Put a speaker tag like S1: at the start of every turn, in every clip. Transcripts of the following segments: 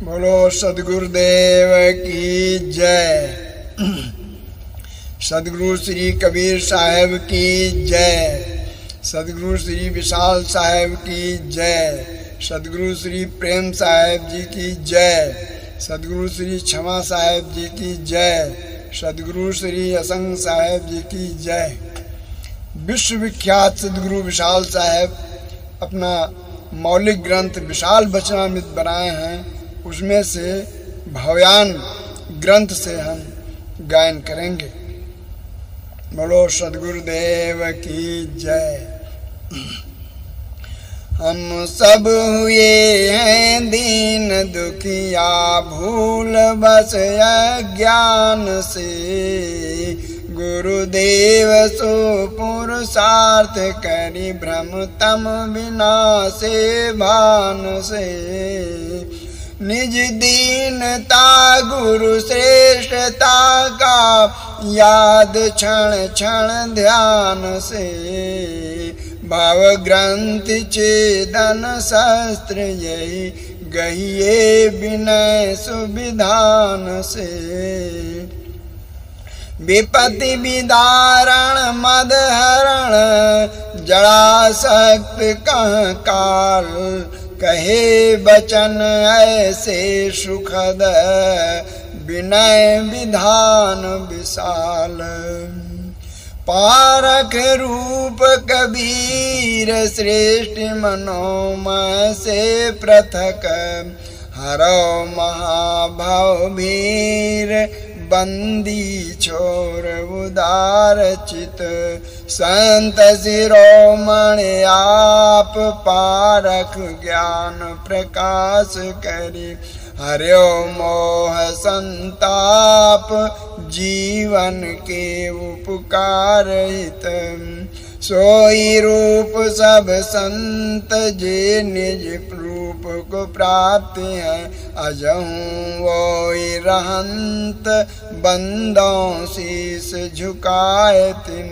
S1: बोलो सदगुरुदेव की जय। सदगुरु श्री कबीर साहब की जय। सदगुरु श्री विशाल साहब की जय। सदगुरु श्री प्रेम साहब जी की जय। सदगुरु श्री क्षमा साहब जी की जय। सदगुरु श्री असंग साहब जी की जय। विश्वविख्यात सदगुरु विशाल साहब अपना मौलिक ग्रंथ विशाल वचनामृत बनाए हैं, उसमें से भवयान ग्रंथ से हम गायन करेंगे। बोलो सदगुरुदेव की जय। हम सब हुए हैं दीन दुखिया, भूल बस अज्ञान से, गुरुदेव सो पुरुषार्थ करी, भ्रम तम विनाशे भान से, निज दीनता गुरु श्रेष्ठता का, याद क्षण क्षण ध्यान से, भाव ग्रंथि छेदन शस्त्र यही, गहिए विनय सुविधान से, विपत्ति विदारण मदहरण, जड़ासक्त कह काल, कहे बचन ऐसे सुखद, विनय विधान विशाल, पारख रूप कबीर श्रेष्ठ मनोमय से पृथक, हरो महाभाव वीर, बंदी छोर उदार चित, संत शिरोमणि आप, पारख ज्ञान प्रकाश करी, हर्यो मोह संताप, जीवन के उपकार हित, सोई रूप सब संत जे निज रूप को प्राप्त है, अजहूँ वोई रहंत, बंदों शीस झुकाए तिन,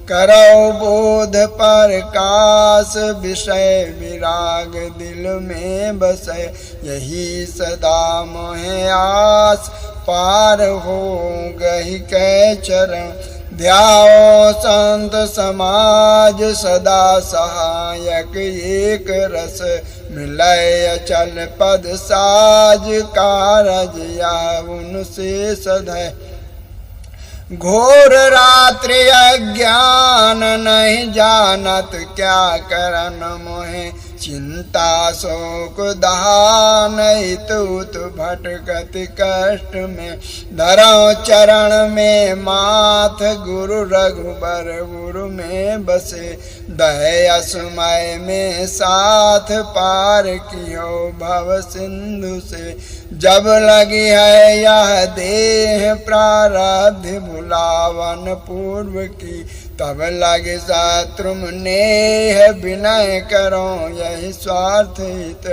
S1: करो बोध प्रकाश, विषय विराग दिल में बसे, यही सदा मोहे आस, पार हो गही कै चरण, ध्याओ संत समाज सदा सहायक, एक रस मिलय अचल पद साज, कारज या उनसे सधय, घोर रात्रि अज्ञान नहीं जानत, क्या करन मोहे चिंता शोक दहान, तूत भटकत कष्ट में, धरो चरण में माथ, गुरु रघुबर गुरु में बसे, दया समय में साथ, पार कियो भव सिंधु से, जब लगी है यह देह प्रारब्ध भुलावन पूर्व की, तब लगे शत्रु नेह, विनय करो यही स्वार्थ हित,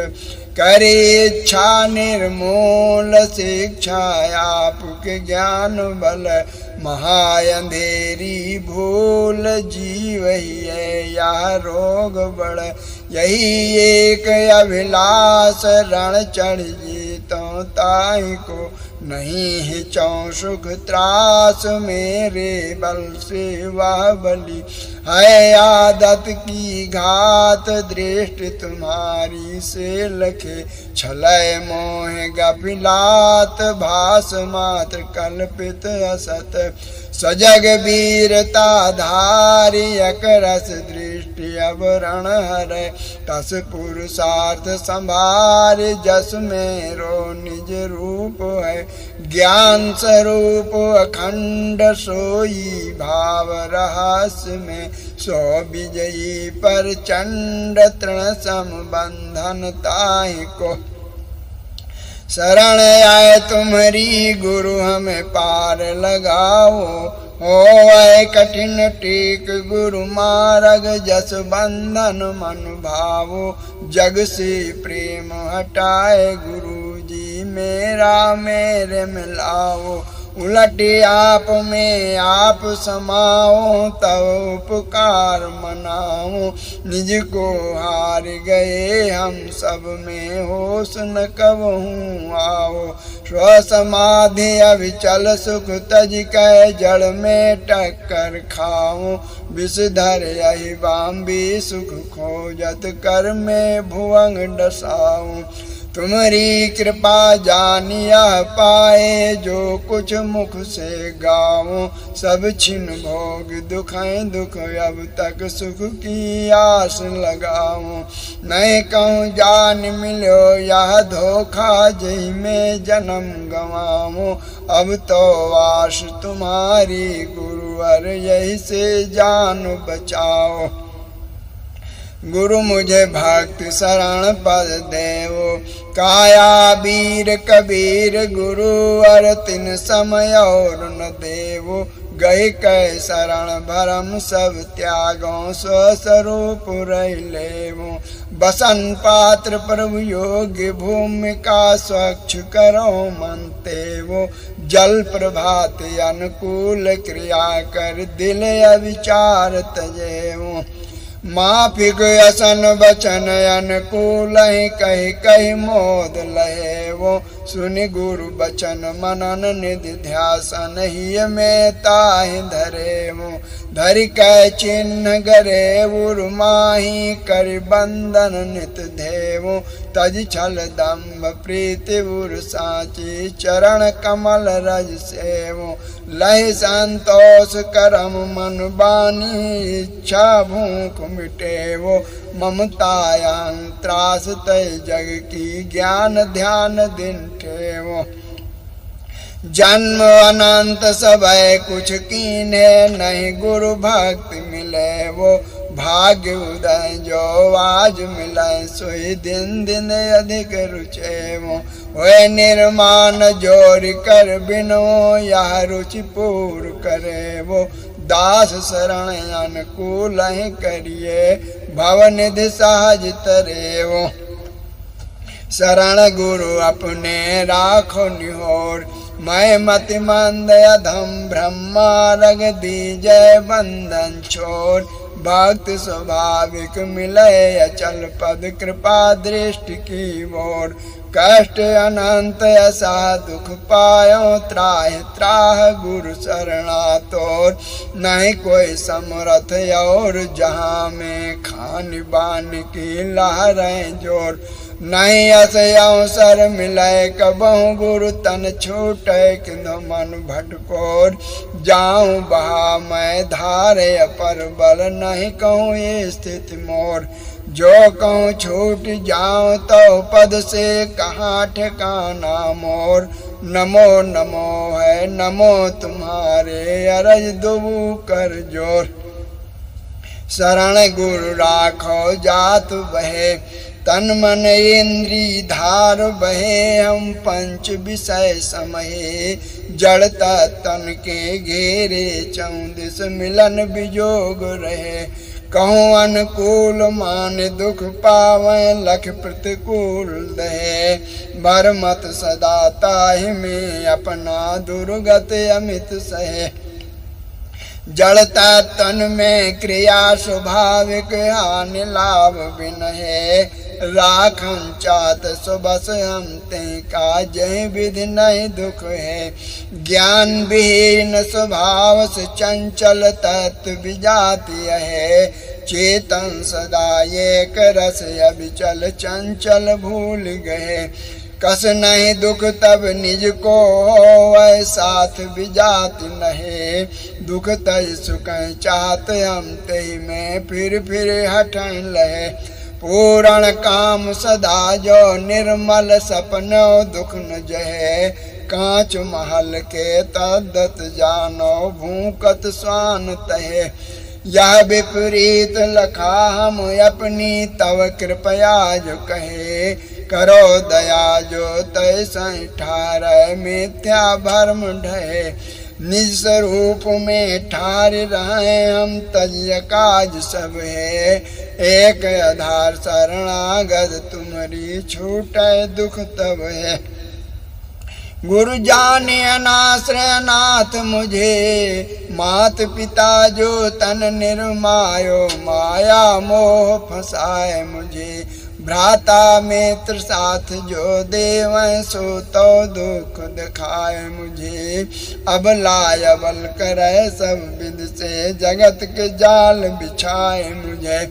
S1: करे इच्छा निर्मूल शिक्षा, आपके ज्ञान बल महाअंधेरी भूल, जीव ही है यह रोग बड़, यही एक अभिलाष, रण चढ़ जीतो ताई को, नहीं हिचौ सुख त्रास, मेरे बल से वह बलि, है आदत की घात, दृष्टि तुम्हारी से लखे, छलय मोह गफिलात, भास मात्र कल्पित असत, सजग वीरता धारी, अकरस दृष्टि अवरण हरै, तस पुरुषार्थ संभार, जस मेरो निज रूप है, ज्ञान स्वरूप अखंड, सोई भाव रहस्य में, सो विजयी प्रचंड, तृण संबंधन ताहि को, शरण आए तुम्हारी गुरु हमें पार लगाओ, होए कठिन टेक गुरु मार्ग, जस बंधन मन भावो, जग से प्रेम हटाए गुरु जी, मेरा मेरे मिलाओ, उलटे आप में आप समाओ, तब उपकार मनाओ। निज को हार गए हम सब में, होश न कबहूँ आओ। स्वसमाधि अविचल सुख तज कै, जड़ में टक्कर खाओ। विषधर यही बाम्बी सुख खोजत, कर में भुवंग डसाऊं। तुम्हारी कृपा जानिया पाए, जो कुछ मुख से गाऊं। सब छिन भोग दुखें दुख, अब तक सुख की आस लगाऊं। मैं कहूँ जान मिलो यह धोखा, जही में जन्म गंवाऊं। अब तो आस तुम्हारी गुरुवर, यही से जान बचाओ। गुरु मुझे भक्ति शरण पद देवो, काया वीर कबीर गुरु, अर तिन समय और न देवो। गए कै शरण भरम सब त्यागों, स्वस्वरूप रह लेवो। बसन पात्र प्रभु योग्य, भूमिका स्वच्छ करो मन तेवो। जल प्रभात अनुकूल, क्रिया कर दिल अविचार तजेवो। माफिक असन बचन अनुकूल, कही कही मोद लहेवो। सुनि गुरु बचन मनन निधि ध्यासन, ही में ताहि धरेवो। धरि कै चिन्ह गरे उर माही, कर बंधन नित धेवो। तज छल दम्भ प्रीति उर साची, चरण कमल रज सेवो। लहि संतोष करम मन बानी, इच्छा भूख मिटेवो। ममतायां त्रास तय जग की, ज्ञान ध्यान दिन ठेवो। जन्म अनंत सबय कुछ कीन्हे, नहीं गुरु भक्ति मिले वो। भाग्य उदय जो आज मिले, सोई दिन दिन अधिक रुचेवो। वे निर्माण जोर कर बिनो, यह रुचि पूर करे वो। दास शरण अनुकूल करिए, भवनिधि सहज तरेवो। शरण गुरु अपने राखो निहोर, मैं मति मंद अधम ब्रह्मा रग दीजय बंधन छोर। भक्त स्वाभाविक मिले अचल पद, कृपा दृष्टि की ओर। कष्ट अनंत ऐसा दुख पायो, त्राह त्राह गुरु शरणा तोर। नहीं कोई समरथ और, जहाँ में खान बान की लहरें जोर। नहीं अस अवसर मिले कबहु, गुरु तन छूटे किंधु मन भटकोर। जाऊं बहा मैं धारे पर बल, नहीं कहूँ ये स्थिति मोर। जो कहूँ छूट जाऊं तो पद से, कहाँ ठिकाना मोर। नमो नमो है नमो तुम्हारे, अरज दुबू कर जोर। शरण गुरु राखो जात बहे, तन मन इंद्री धार बहे। हम पंच विषय समहे, जड़ता तन के घेरे। चौदिस मिलन विजोग रहे, कहूँ अनुकूल मान दुख पावे। लख प्रतिकूल दहे, भर मत सदा ताहि में। अपना दुर्गत अमित सहे, जड़ता तन में क्रिया स्वाभाविक। हानि लाभ बिन है, राखन चात सुबस हम ते का। जय विधि नहीं दुख है, ज्ञान विहीन स्वभाव से चंचल। तत्व विजाति है, चेतन सदा एक रस। अविचल चंचल भूल गए, कस नहीं दुख तब निज को। वह साथ विजाति नहीं, दुख तय सुख चाहत हम तही में। फिर हटन लहे, पूर्ण काम सदा जो। निर्मल सपनो दुख न जहे, कांच महल के तद्दत जानो। भूकत स्वान तहे, यह विपरीत लखा हम अपनी। तव कृपया जो कहे, करो दया जो तय सही ठारै। मिथ्या भरम ढहे, निज स्वरूप में ठार रहे हम। तज काज सब है, एक आधार शरणागत। तुम्हारी छूटे दुख तब है, गुरु जाने अनाश्रय नाथ मुझे, मात पिता जो तन निर्मायो, माया मोह फंसाए मुझे। भ्राता मित्र साथ जो देवं, सो तो दुख दिखाए मुझे। अब लाय बल करे सब विध से, जगत के जाल बिछाए मुझे।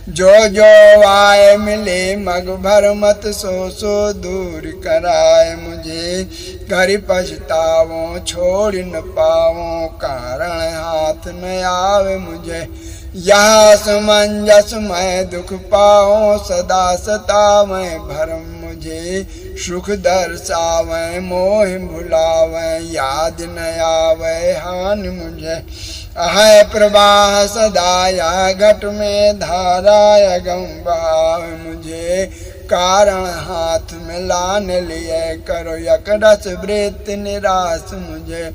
S1: जो जो आए मिले मग भर मत, सो सो दूर कराए मुझे। कर पछतावो छोड़ न पावो, कारण हाथ न आवे मुझे। यह समंजस मैं दुख पाऊं, सदा सतावे भरम मुझे। सुख दर्शावे मोह भुलावे, याद न आवे हानि मुझे। है प्रवाह सदाया घट में, धारा गम बहाव मुझे। कारण हाथ में लान लिए, करो यकरस वृत्ति निराश मुझे।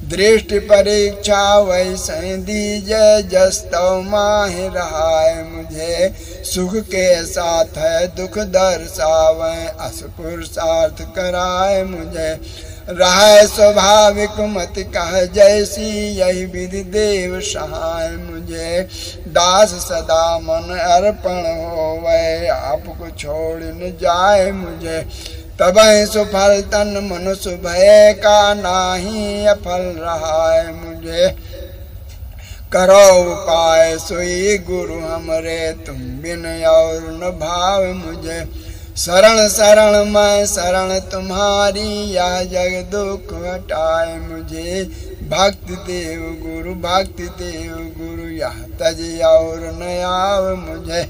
S1: दृष्टि परीक्षा वैसे दीजे, जस्तव माहि रहाय मुझे। सुख के साथ है दुख दर्शावे, अस पुरुषार्थ कराए मुझे। रहा स्वाभाविक मत कह जैसी, यही विधि देव सहाय मुझे। दास सदा मन अर्पण होवे, आपको छोड़ न जाए मुझे। तब सुफल तन मनुष्य भय का, नाही अफल रहा है मुझे। करो उपाय सोई गुरु हमरे, तुम बिन और न भाव मुझे। शरण शरण मैं शरण तुम्हारी, यह जग दुख हटाए मुझे। भक्ति देव गुरु, यह तज और न आव मुझे।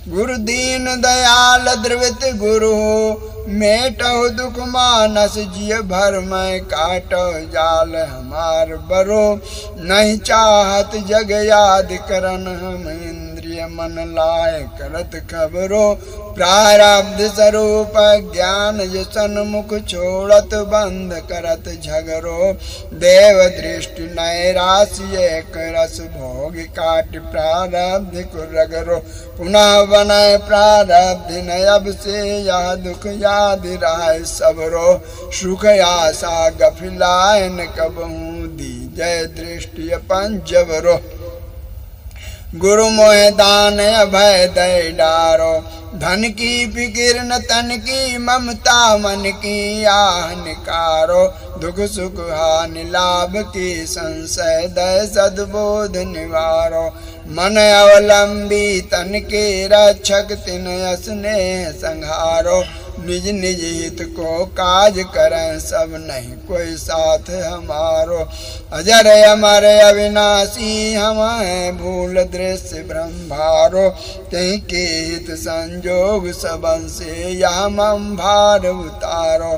S1: गुरु दीन दयाल द्रवित गुरु, मेटो दुख मानस जिय भर मैं। काटो जाल हमार बरो, नहीं चाहत जग याद करन हम। इंद्रिय मन लाए करत खबरो, प्रारब्ध स्वरूप ज्ञान जो सन्मुख छोड़त। बंध करत झगरो, देव दृष्टि नैराश्य एक रस। भोग काट प्रारब्ध को रगरो, पुनः बनाए प्रारब्ध न अब से। यह दुख याद राय सबरो, सुख आशा गफिलाय न कबहूँ। दीजय दृष्टि पंचवरो, गुरु मोह दान अभय दय डारो। धन की फिकिर न तन की, ममता मन की आह निकारो। दुख सुख हानि लाभ की, संशय दय सद्बोध निवारो। मन अवलंबी तन के रक्षक, तिन स्नेह संहारो। निज निज हित को काज करें सब, नहीं कोई साथ हमारो। अजर अमर अविनाशी हम हैं, भूल दृश्य ब्रह्मारो। कहीं के हित संजोग सबन से, यह मम भार उतारो।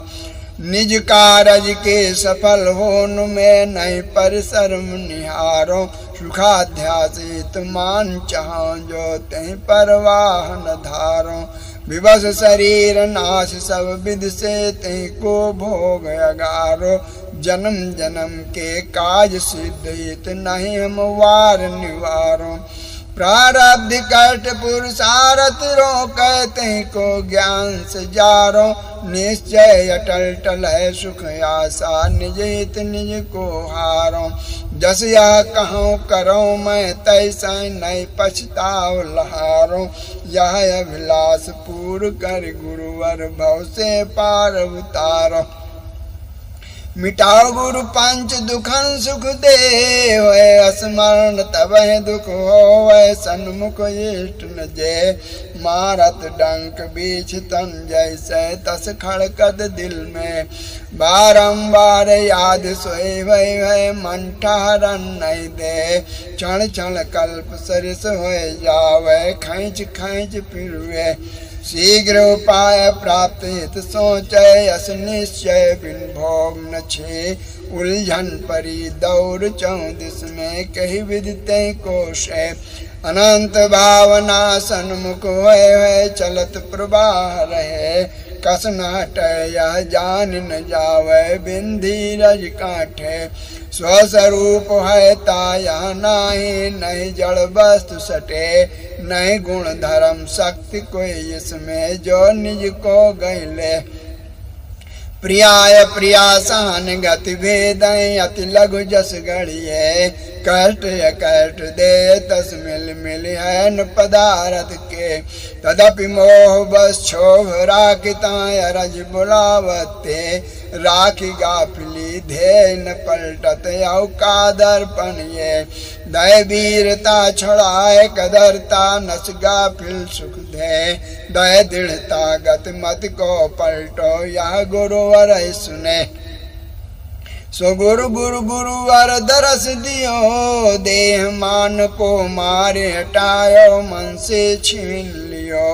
S1: निज कारज के सफल होन में, नहीं परिश्रम निहारो। सुखाध्यासित मान चाहो, जो तहीं परवाह न धारो। विवश शरीर नाश सब विध से, तहीं को भोग अगारो। जन्म जन्म के काज सिद्ध हित, नहीं हम वार निवारो। प्रारब्ध कट पुरुषारथ रो, कहते को ज्ञान से जारो। निश्चय अटल टल है सुख आशा, निज हित निज को हारो। जस यह कहूँ करो मैं, तैसा नहीं पछताव लहारो। यह अभिलाष पूर्ण कर, गुरुवर भव से पार उतारो। मिटाओ गुरु पंच दुखन सुख दे, स्मरण तब दुख हो। सन्मुख इष्ट न जय, मारत डंक बीच तन जैसे। तस खड़कद दिल में, बारंबार याद सोए भय। मन ठहरन नहीं दे, क्षण क्षण कल्प सरिस हो जावे। खैंच खैंच फिरवे, शीघ्र उपाय प्राप्त हित सोचे। अस निश्चय बिन भोग न छे, उलझन परी दौड़ चौदिस में। कही विदिते कोशे, अनंत भावना सन्मुख है। चलत प्रवाह रहे, कस न हटे यह जान न जावे। बिंधी रज काठे, स्वस्वरूप है ताया नाही। नहीं जड़ वस्तु सटे, नहीं गुण धर्म शक्ति कोई इसमें। जो निज को गैले, प्रियाय प्रिया सहन गति भेद अति लघु जस गढ़िए कष्ट कष्ट दे तस मिल मिल है न पदारथ के तदपि मोह बस क्षोभ राखिता रज बुलावते राखी गाफिली धे न पलटत यौ का दर्पण ये दय वीरता छड़ाए कदरता नस गाफिल सुख दे दय दृढ़ता गत मत को पलटो यह गुरुवर सुने सो गुरु गुरु गुरुवर दरस दियो देह मान को मारे हटायो मन से छीन लियो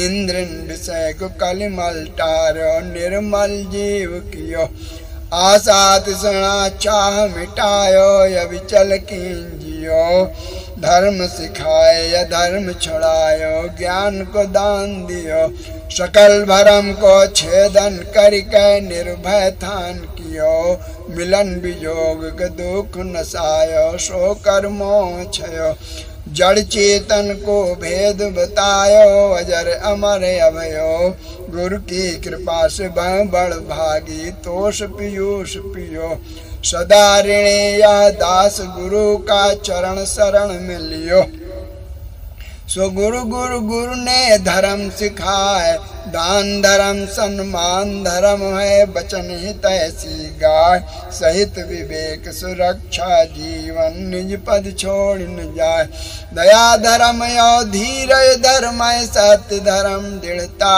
S1: इंद्र विषय को कलिमल टारो निर्मल जीव कियो आशा तृष्णा चाह मिटायो अविचल कींजियो धर्म सिखाए या धर्म छुड़ायो ज्ञान को दान दियो सकल भरम को छेदन करके निर्भय थान कियो मिलन वियोग के दुख नसायो सो कर्मो छयो जड़ चेतन को भेद बतायो अजर अमर अभयो गुरु की कृपा से बड़ भागी तोष पीयूष पियो सदा ऋणे यह दास गुरु का चरण शरण में लियो सो गुरु गुरु गुरु ने धर्म सिखाए दान धर्म सम्मान धर्म है बचन हित ऐसी गाय सहित विवेक सुरक्षा जीवन निज पद छोड़ न जाए दया धर्म यो धीर धर्म सत्य धर्म दृढ़ता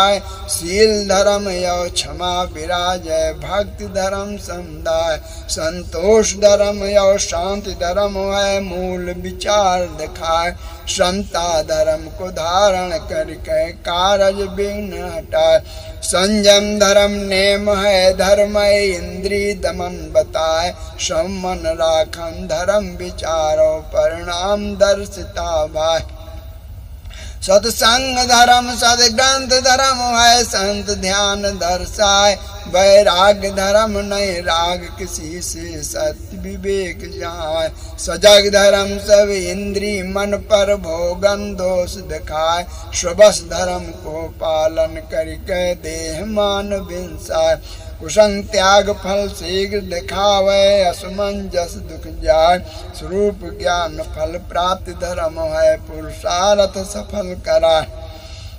S1: शील धर्म यो क्षमा विराज भक्ति धर्म समुदाय संतोष धर्म यो शांति धर्म है मूल विचार दिखाए क्षमता धर्म को धारण करके कारज विघ्न हटाए संयम धर्म नेम है धर्म इंद्री दमन बताए सम्मन राखन धर्म विचारो परिणाम दर्शिता भाई सत्संग धर्म सदग्रंथ धर्म है संत ध्यान दर्शाए वैराग्य धर्म नहीं राग किसी से सत्य विवेक जाए सजग धर्म सब इंद्री मन पर भोगन दोष दिखाए स्वबस धर्म को पालन करके देह मान विंसाय कुसंग त्याग फल शीघ्र दिखावे असमंजस दुख जाय स्वरूप ज्ञान फल प्राप्ति धर्म है पुरुषार्थ सफल कराए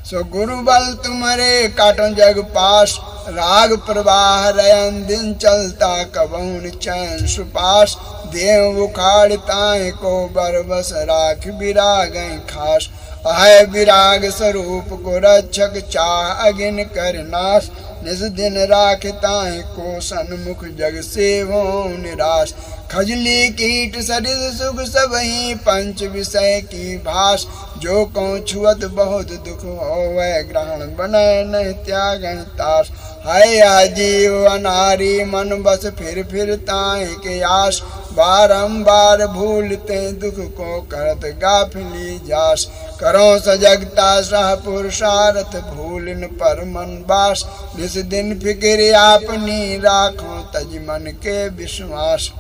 S1: सो गुरु बल तुम्हारे काटो जग पास राग प्रवाह रयन दिन चलता कबहुन चैन सुपास देव उखाड़ताए को बरबस राख विराग खास अहय विराग स्वरूप को रक्षक चाह अगिन कर नाश निज दिन राखताए को सन्मुख जग से हो निराश खजली कीट सरिस सुख सब ही पंच विषय की भाष जो को छुअत बहुत दुख होवे ग्रहण बने नहीं त्याग ताश है आजीव अनारी मन बस फिर ताए के आस बारंबार भूलते दुख को करत गाफिली जास करो सजगता सह पुरुषार्थ भूलन पर मन बास निस दिन फिक्र अपनी राखो तज मन के विश्वास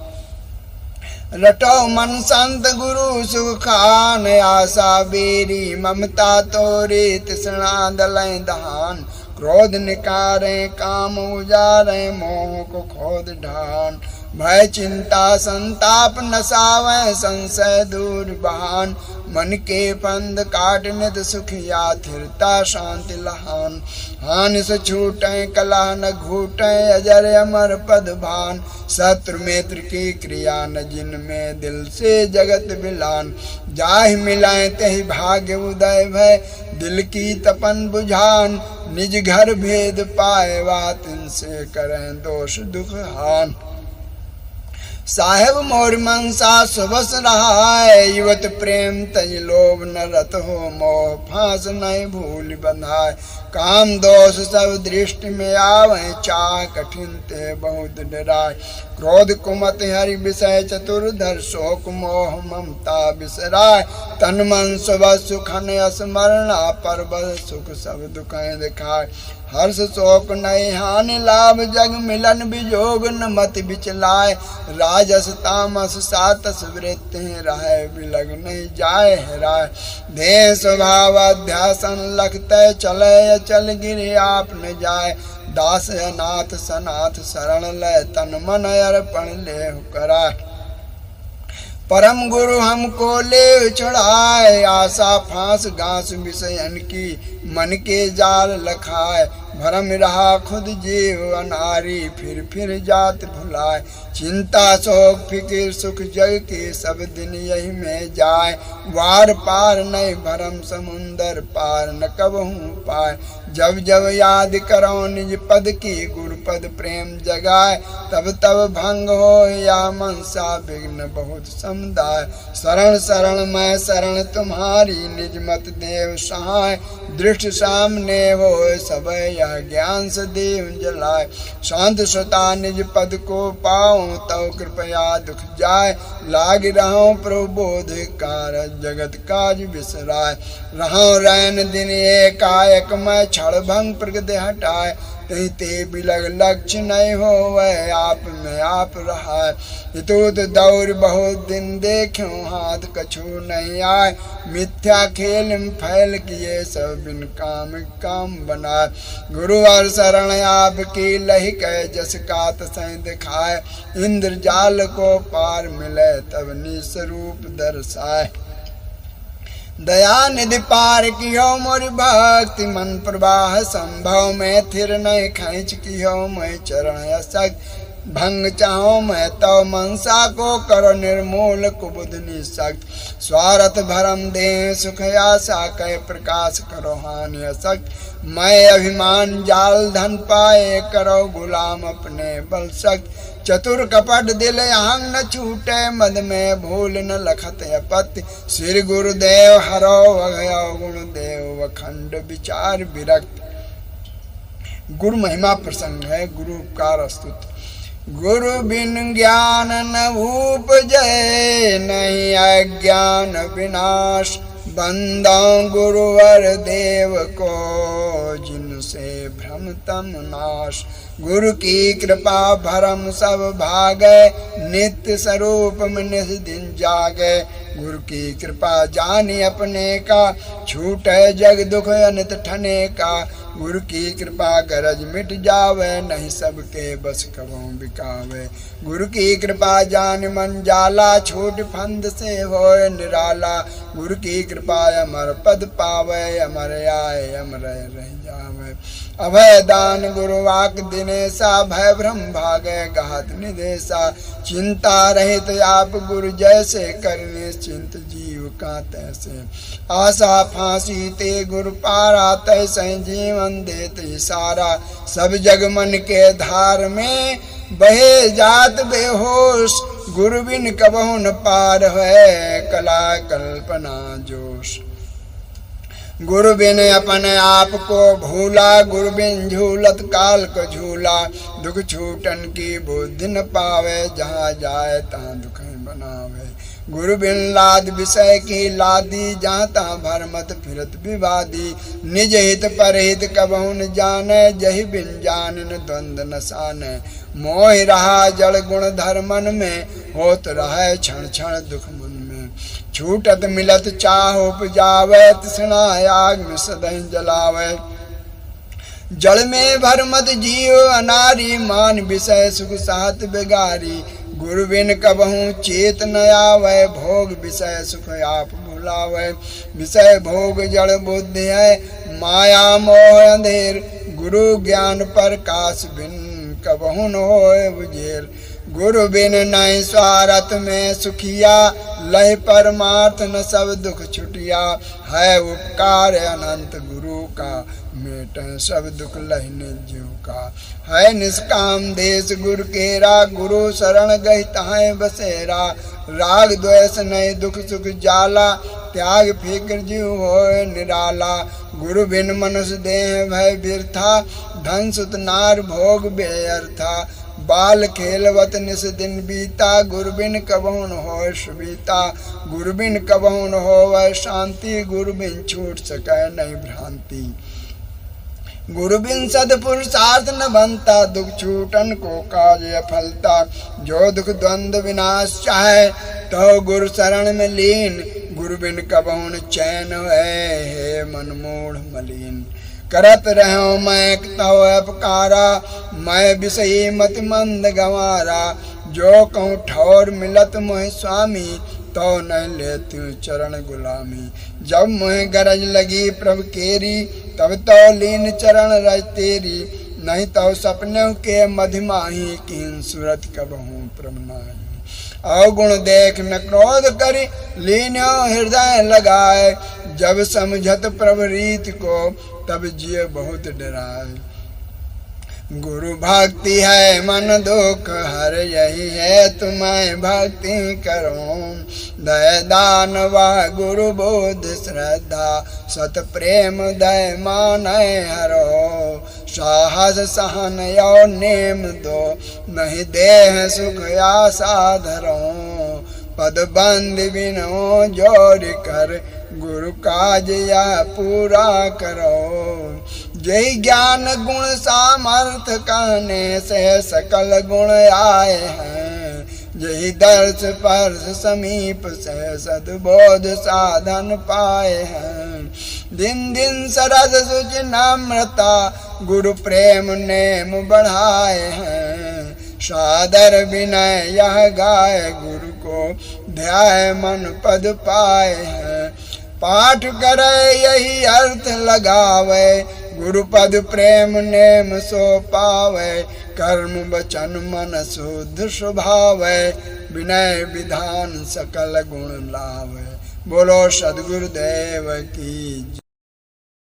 S1: रटो मन संत गुरु सुखान आशा बेरी ममता तोरे तृष्णा दलय दहान क्रोध निकारे काम उजारे मोह को खोद ढान भय चिंता संताप नसावे संशय दूर बहान मन के फंद काट नित सुख या थिरता शांति लहान हानि से छूटे कला न घूटे अजर अमर पद भान शत्रु मित्र की क्रिया न जिनमें दिल से जगत बिलान जाहि मिलाए तहि भाग्य उदय भय दिल की तपन बुझान निज घर भेद पाए बात इनसे करें दोष दुख हान साहेब मोर मनसा सुबस रहाय युवत प्रेम तज लोभ न रत हो मोह फांस नहीं भूल बंधाय काम दोष सब दृष्टि में आवे चाह कठिन ते बहुत डराय क्रोध कुमत हरि विषय चतुर्धर शोक मोह ममता बिसराय तन मन सुब सुखन स्मरणा परबल सुख सब दुख दिखाय हर्ष शोक नहीं हानि लाभ जग मिलन विजोग न मत बिचलाय राजस तामस सातस वृत्ति रहे बिलग नहीं जाए हेराय देह स्वभाव अध्यासन लखते चले चल गिरे आप न जाए दास अनाथ सनाथ शरण लय तन मन अर्पण लेहु कराय। परम गुरु हमको ले चढ़ाए आशा फांस घास विषयन की मन के जाल लखाए। भरम रहा खुद जीव अनारी फिर जात भुलाए। चिंता शोक फिकिर सुख जग के सब दिन यही में जाए। वार पार नहीं भरम समुंदर पार न कबहू पाए। जब जब याद करो निज पद की गुरु पद प्रेम जगाए। तब तब भंग हो या मनसा विघ्न बहुत समुदाय। शरण शरण मैं शरण तुम्हारी निज मत देव सहाय। दृष्ट सामने हो सब यह ज्ञान से देव जलाए। शांत सता निज पद को पाऊं तव कृपया दुख जाए। लाग रहो प्रभु बोध कार जगत काज बिसराय। रहो रैन दिन एकाएक मैं क्षण भंग प्रगति हटाए। कहीं ते बिलग लक्ष्य नहीं हो वह आप में आप रहा। हितूत दौर बहुत दिन देखो हाथ कछु नहीं आए। मिथ्या खेल में फैल किए सब बिन काम बनाए। गुरु और शरण आपकी लही कह जस कात सही दिखाए। इंद्र जाल को पार मिले तब निस्वरूप दर्शाए। दया निधि पार कियो मोर भक्ति मन प्रवाह संभव में थिर नहीं खींच कियो मैं चरण असक। भंग चाहो मैं तव मनसा को करो निर्मूल कुबुध निशक्त। स्वार्थ भरम दे सुख आशा कह प्रकाश करो हानि असक्त। मैं अभिमान जाल धन पाए करो गुलाम अपने बल सक्त। चतुर कपट दिल अहंग न छूटे मद में भूल न लखत अपत्य। श्री गुरुदेव हरो वघयो गुणदेव वखंड विचार विरक्त। गुरु महिमा प्रसंग है। गुरु उपकार स्तुति। गुरु बिन ज्ञान न उपजय नहीं अज्ञान विनाश। बंदों गुरुवर देव को जिनसे भ्रम तम नाश। गुरु की कृपा भरम सब भागे नित्य स्वरूप में निज दिन जागे। गुरु की कृपा जानी अपने का छूटे जग दुख अनित ठने का। गुरु की कृपा गरज मिट जावे नहीं सबके बस कबों बिकावे। गुरु की कृपा जान मन जाला छूट फंद से होए निराला। गुरु की कृपा अमर पद पावे अमर आए अमर रह जावे। अभय दान गुरु वाक दिनेसा भय भ्रम भागे घात निदेशा। चिंता रहित आप गुरु जैसे करने चिंत जीव का तैसे। आशा फांसी ते गुरु पारा तैसे जीवन देते सारा। सब जग मन के धार में बहे जात बेहोश। गुरु बिन कबहु न पार है कला कल्पना जोश। गुरु बिन अपने आप को भूला गुरु बिन झूलत काल को झूला। दुख छूटन की बुद्धि न पावे जहाँ जाए तहाँ दुख बनावे। गुरु बिन लाद विषय की लादी जहाँ तहाँ भरमत फिरत विवादी। निज हित परहित कबहु न जाने जहि बिन जान द्वंद न साने। मोह रहा जड़ गुण धर्मन में होत रहे क्षण क्षण दुख मन में। छूटत मिलत चाह उपजावे तृष्णा आग में सदैव जलावे। जल में भरमत जीव अनारी मान विषय सुख सात बेगारी। गुरु बिन कबहू चेत न आवे भोग विषय सुख आप भुलावे। विषय भोग जड़ बुद्धि है माया मोह अंधेर। गुरु ज्ञान प्रकाश बिन कबहू न होए बुझेर। गुरु बिन नहीं स्वार्थ में सुखिया लय परमार्थ न सब दुख छुटिया। है उपकार अनंत गुरु का मेट सब दुख लहने जीव का। है निष्काम देश गुरु केरा गुरु शरण गई तहाँ बसेरा। राग द्वेष नहीं दुख सुख जाला त्याग फिक्र जीव होए निराला। गुरु बिन मनुष्य देह भय बिरथा धन सुत नार भोग बेअर्था। बाल खेलवत निस दिन बीता गुरु बिन कबहु न होए सुबीता। गुरु बिन कबहु न होए शांति गुरु बिन छूट सके नहीं भ्रांति। गुरु बिन सदपुरुषार्थ न बनता दुख छूटन को काज फलता। जो दुख द्वंद्व विनाश चाहे तो गुरु शरण में लीन। गुरु बिन कबहु न चैन है मन मूढ़ मलिन। करत रहो मैं तव अपकारा, मैं विषयी मति मंद गंवारा। जो कहूँ ठौर मिलत मोहि स्वामी, तो न लेती चरण गुलामी। जब मोहि गरज लगी प्रभु केरी, तब तो लीन चरण रज तेरी। नहीं तो सपनों के मधिमाही, कीन सूरत कबहूँ प्रभु नाही। अवगुण देख न क्रोध करी, लीन्यो हृदय लगाए। जब समझत प्रभु रीत को, तब जिय बहुत डराए। गुरु भक्ति है मन दुख हर, यही है तुम्हें भक्ति करो। दय दान व गुरु बोध श्रद्धा, सत प्रेम दय मान हरो। साहस सहन यो नेम दो, नहीं देह सुख आशा धरो। पद बंद बिनो जोड़ कर, गुरु काज या पूरा करो। जय ज्ञान गुण सामर्थ कहने से, सकल गुण आए हैं। यही दर्श स्पर्श समीप से, सद्बोध साधन पाए हैं। दिन दिन सरस सुच नम्रता, गुरु प्रेम नेम बढ़ाए हैं। सादर विनय यह गाय, गुरु को ध्याय मन पद पाए हैं। पाठ करे यही अर्थ लगावे, गुरु पद प्रेम नेम सो पावे। कर्म वचन मन शुद्ध स्वभावे, विनय विधान सकल गुण लावे। बोलो सद्गुरुदेव की।